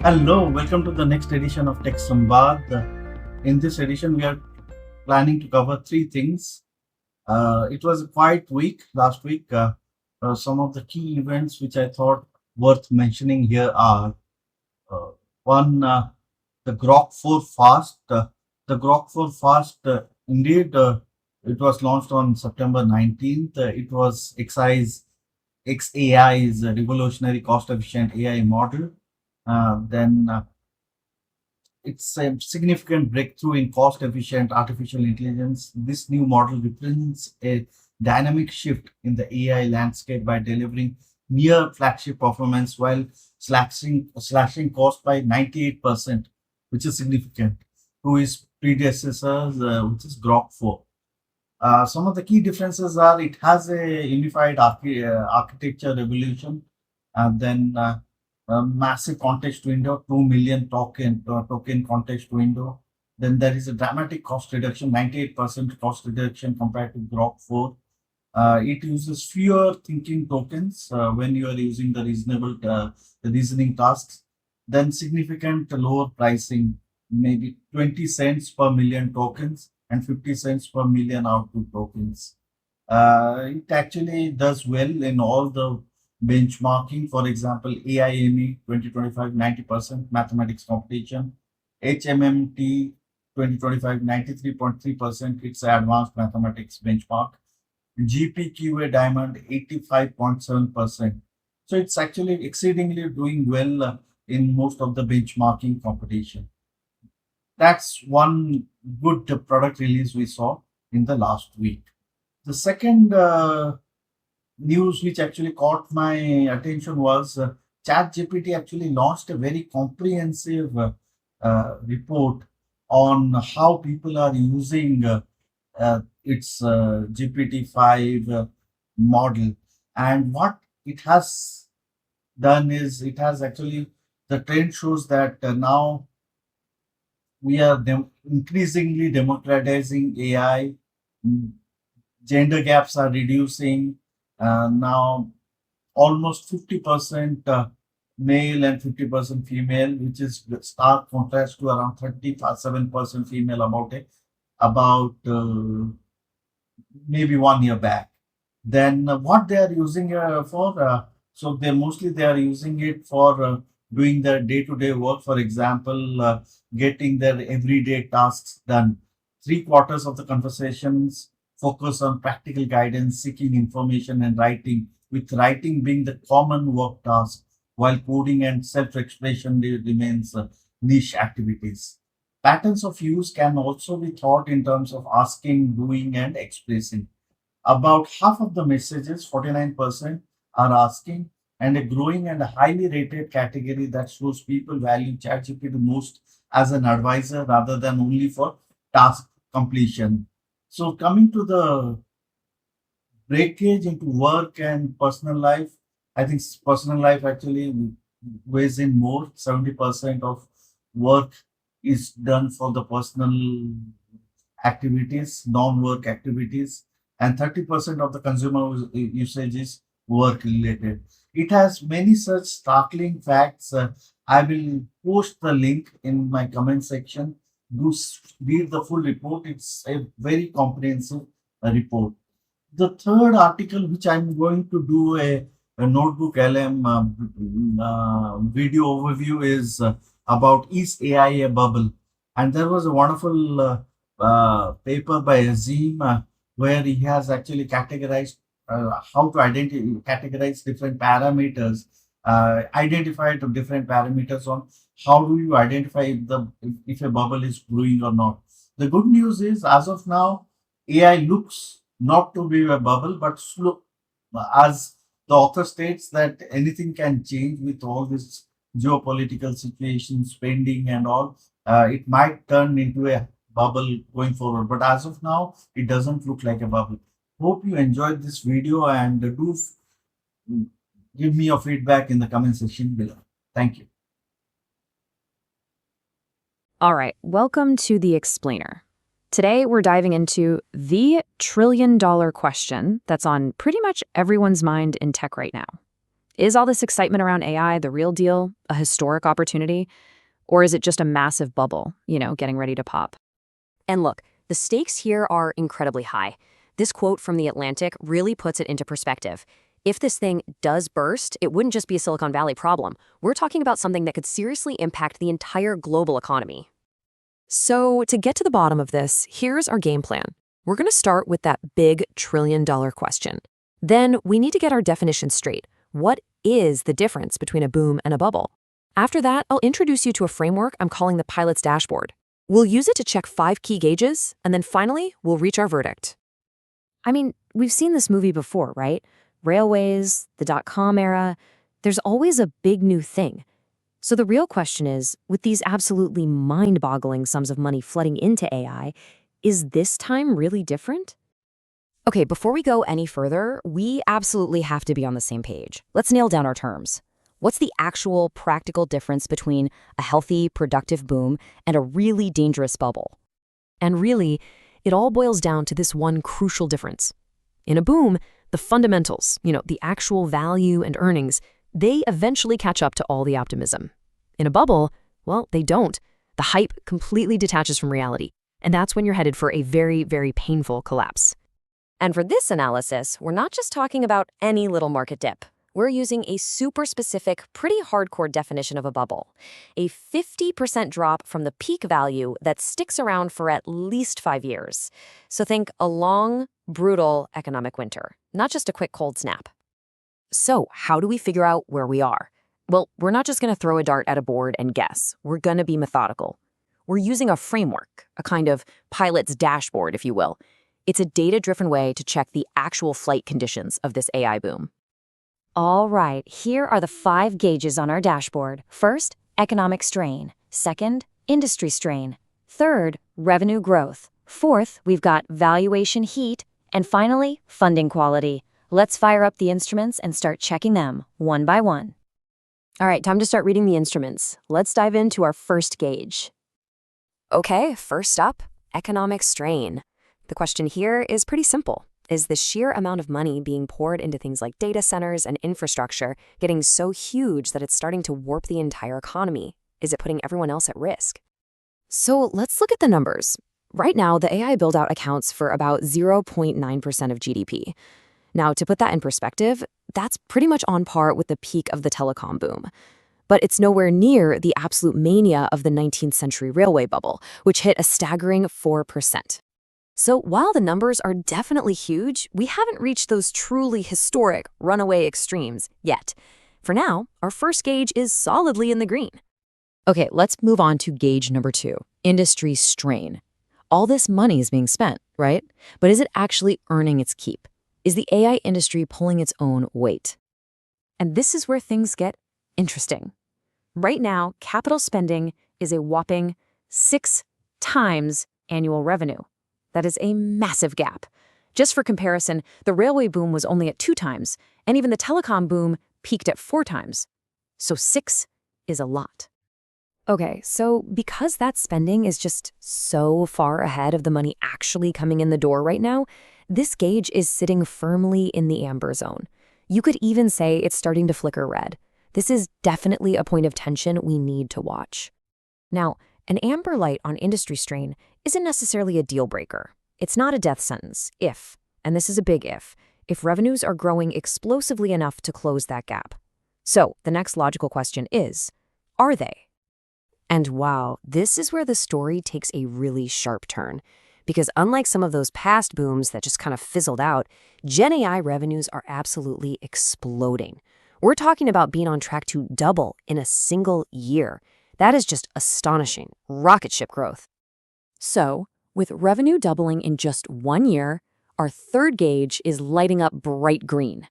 Hello, welcome to the next edition of Tech Sambad. In this edition, we are planning to cover three things. It was a quiet week last week. Some of the key events which I thought worth mentioning here are uh, one, the Grok 4 Fast. The Grok 4 Fast, indeed, it was launched on September 19th. It was XAI's revolutionary cost efficient AI model. Then It's a significant breakthrough in cost efficient artificial intelligence. This new model represents a dynamic shift in the AI landscape by delivering near flagship performance while slashing cost by 98%, which is significant, to his predecessors, which is Grok 4. Some of the key differences are it has a unified architecture revolution, and then a massive context window, 2 million token context window. Then there is a dramatic cost reduction, 98% cost reduction compared to Grok 4. It uses fewer thinking tokens when you are using the reasoning tasks. Then significant lower pricing, maybe 20 cents per million tokens and 50 cents per million output tokens. It actually does well in all the benchmarking. For example, AIME 2025 90% mathematics competition, HMMT 2025 93.3%, it's an advanced mathematics benchmark, GPQA Diamond 85.7%. So it's actually exceedingly doing well in most of the benchmarking competition. That's one good product release we saw in the last week. The second news which actually caught my attention was ChatGPT actually launched a very comprehensive report on how people are using its GPT-5 model. And what it has done is it has actually, the trend shows that now we are increasingly democratizing AI. mm, Gender gaps are reducing. Now almost 50% male and 50% female, which is the stark contrast to around 37% female about maybe 1 year back. Then what they are using for? So they are using it for doing their day-to-day work. For example, getting their everyday tasks done. Three quarters of the conversations focus on practical guidance, seeking information, and writing. With writing being the common work task, while coding and self-expression remains niche activities. Patterns of use can also be thought in terms of asking, doing, and expressing. About half of the messages, 49%, are asking, and a growing and a highly rated category that shows people value ChatGPT most as an advisor rather than only for task completion. So, coming to the breakage into work and personal life, I think personal life actually weighs in more. 70% of work is done for the personal activities, non-work activities, and 30% of the consumer usage is work related. It has many such startling facts. I will post the link in my comment section. Do read the full report. It's a very comprehensive report. The third article, which I'm going to do a notebook LM video overview, is about is AI a bubble? And there was a wonderful paper by Azim where he has actually categorized how to categorize different parameters, identified different parameters on how do you identify if a bubble is brewing or not. The good news is, as of now, AI looks not to be a bubble, but slow, as the author states that anything can change with all this geopolitical situation, spending, and all. It might turn into a bubble going forward, but as of now, it doesn't look like a bubble. Hope you enjoyed this video and do give me your feedback in the comment section below. Thank you. All right, welcome to The Explainer. Today, we're diving into the trillion-dollar question that's on pretty much everyone's mind in tech right now. Is all this excitement around AI the real deal, a historic opportunity? Or is it just a massive bubble, getting ready to pop? And look, the stakes here are incredibly high. This quote from The Atlantic really puts it into perspective. If this thing does burst, it wouldn't just be a Silicon Valley problem. We're talking about something that could seriously impact the entire global economy. So, to get to the bottom of this, here's our game plan. We're going to start with that big trillion-dollar question. Then we need to get our definition straight. What is the difference between a boom and a bubble? After that, I'll introduce you to a framework I'm calling the pilot's dashboard. We'll use it to check 5 key gauges, and then finally, we'll reach our verdict. I mean, we've seen this movie before, right? Railways, the dot-com era. There's always a big new thing. So the real question is, with these absolutely mind-boggling sums of money flooding into AI, is this time really different? Okay, before we go any further, we absolutely have to be on the same page. Let's nail down our terms. What's the actual practical difference between a healthy, productive boom and a really dangerous bubble? And really, it all boils down to this one crucial difference. In a boom, the fundamentals, the actual value and earnings, they eventually catch up to all the optimism. In a bubble, well, they don't. The hype completely detaches from reality, and that's when you're headed for a very, very painful collapse. And for this analysis, we're not just talking about any little market dip. We're using a super specific, pretty hardcore definition of a bubble. A 50% drop from the peak value that sticks around for at least 5 years. So think a long, brutal economic winter, not just a quick cold snap. So how do we figure out where we are? Well, we're not just going to throw a dart at a board and guess. We're going to be methodical. We're using a framework, a kind of pilot's dashboard, if you will. It's a data-driven way to check the actual flight conditions of this AI boom. All right, here are the 5 gauges on our dashboard. First, economic strain. Second, industry strain. Third, revenue growth. Fourth, we've got valuation heat. And finally, funding quality. Let's fire up the instruments and start checking them one by one. All right, time to start reading the instruments. Let's dive into our first gauge. Okay, first up, economic strain. The question here is pretty simple. Is the sheer amount of money being poured into things like data centers and infrastructure getting so huge that it's starting to warp the entire economy? Is it putting everyone else at risk? So let's look at the numbers. Right now, the AI build-out accounts for about 0.9% of GDP. Now, to put that in perspective, that's pretty much on par with the peak of the telecom boom. But it's nowhere near the absolute mania of the 19th century railway bubble, which hit a staggering 4%. So while the numbers are definitely huge, we haven't reached those truly historic runaway extremes yet. For now, our first gauge is solidly in the green. Okay, let's move on to gauge number 2, industry strain. All this money is being spent, right? But is it actually earning its keep? Is the AI industry pulling its own weight? And this is where things get interesting. Right now, capital spending is a whopping 6 times annual revenue. That is a massive gap. Just for comparison, the railway boom was only at 2 times, and even the telecom boom peaked at 4 times. So 6 is a lot. Okay, so because that spending is just so far ahead of the money actually coming in the door right now, this gauge is sitting firmly in the amber zone. You could even say it's starting to flicker red. This is definitely a point of tension we need to watch. Now, an amber light on industry strain isn't necessarily a deal breaker. It's not a death sentence if, and this is a big if revenues are growing explosively enough to close that gap. So the next logical question is, are they? And wow, this is where the story takes a really sharp turn. Because unlike some of those past booms that just kind of fizzled out, Gen AI revenues are absolutely exploding. We're talking about being on track to double in a single year. That is just astonishing, rocket ship growth. So, with revenue doubling in just 1 year, our third gauge is lighting up bright green.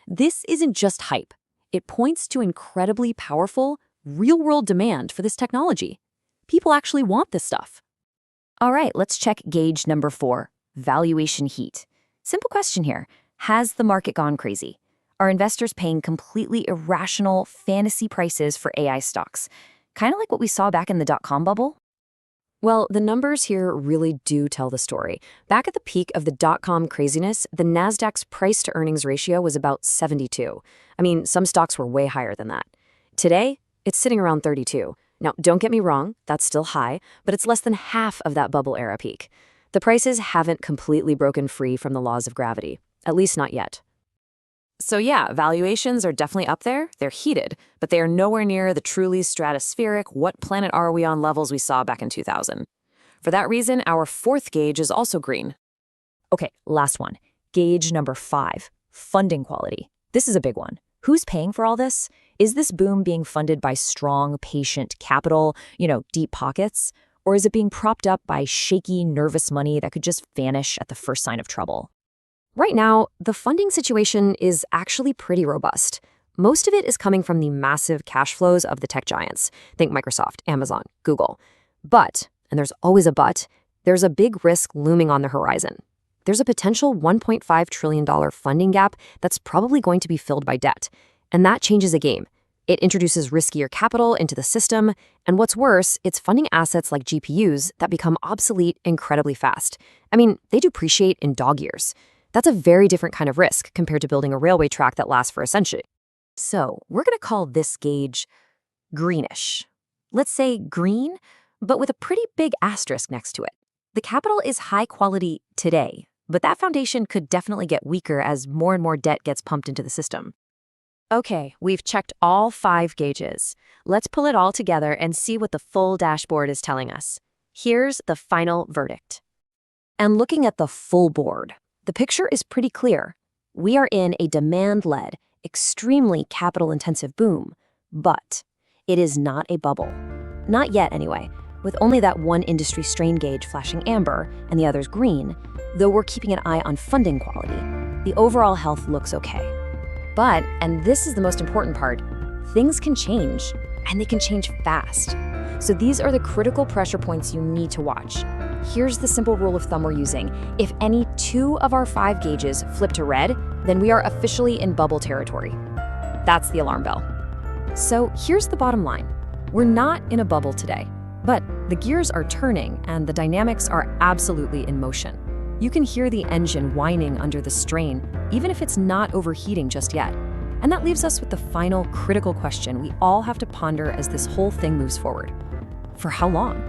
This isn't just hype. It points to incredibly powerful, real-world demand for this technology. People actually want this stuff. All right, let's check gauge number 4, valuation heat. Simple question here. Has the market gone crazy? Are investors paying completely irrational fantasy prices for AI stocks? Kind of like what we saw back in the dot-com bubble? Well, the numbers here really do tell the story. Back at the peak of the dot-com craziness, the Nasdaq's price-to-earnings ratio was about 72. I mean, some stocks were way higher than that. Today, it's sitting around 32. Now, don't get me wrong, that's still high, but it's less than half of that bubble era peak. The prices haven't completely broken free from the laws of gravity, at least not yet. So yeah, valuations are definitely up there. They're heated, but they are nowhere near the truly stratospheric what planet are we on levels we saw back in 2000. For that reason, our fourth gauge is also green. Okay, last one. Gauge number 5, funding quality. This is a big one. Who's paying for all this? Is this boom being funded by strong, patient capital, deep pockets? Or is it being propped up by shaky, nervous money that could just vanish at the first sign of trouble? Right now, the funding situation is actually pretty robust. Most of it is coming from the massive cash flows of the tech giants. Think Microsoft, Amazon, Google. But, and there's always a but, there's a big risk looming on the horizon. There's a potential $1.5 trillion funding gap that's probably going to be filled by debt. And that changes the game. It introduces riskier capital into the system, and what's worse, it's funding assets like GPUs that become obsolete incredibly fast. I mean, they depreciate in dog years. That's a very different kind of risk compared to building a railway track that lasts for a century. So, we're going to call this gauge greenish. Let's say green, but with a pretty big asterisk next to it. The capital is high quality today, but that foundation could definitely get weaker as more and more debt gets pumped into the system. Okay, we've checked all 5 gauges. Let's pull it all together and see what the full dashboard is telling us. Here's the final verdict. And looking at the full board, the picture is pretty clear. We are in a demand-led, extremely capital-intensive boom, but it is not a bubble. Not yet, anyway, with only that one industry strain gauge flashing amber and the others green, though we're keeping an eye on funding quality. The overall health looks okay. But, and this is the most important part, things can change, and they can change fast. So these are the critical pressure points you need to watch. Here's the simple rule of thumb we're using. If any 2 of our 5 gauges flip to red, then we are officially in bubble territory. That's the alarm bell. So here's the bottom line. We're not in a bubble today, but the gears are turning and the dynamics are absolutely in motion. You can hear the engine whining under the strain, even if it's not overheating just yet. And that leaves us with the final critical question we all have to ponder as this whole thing moves forward. For how long?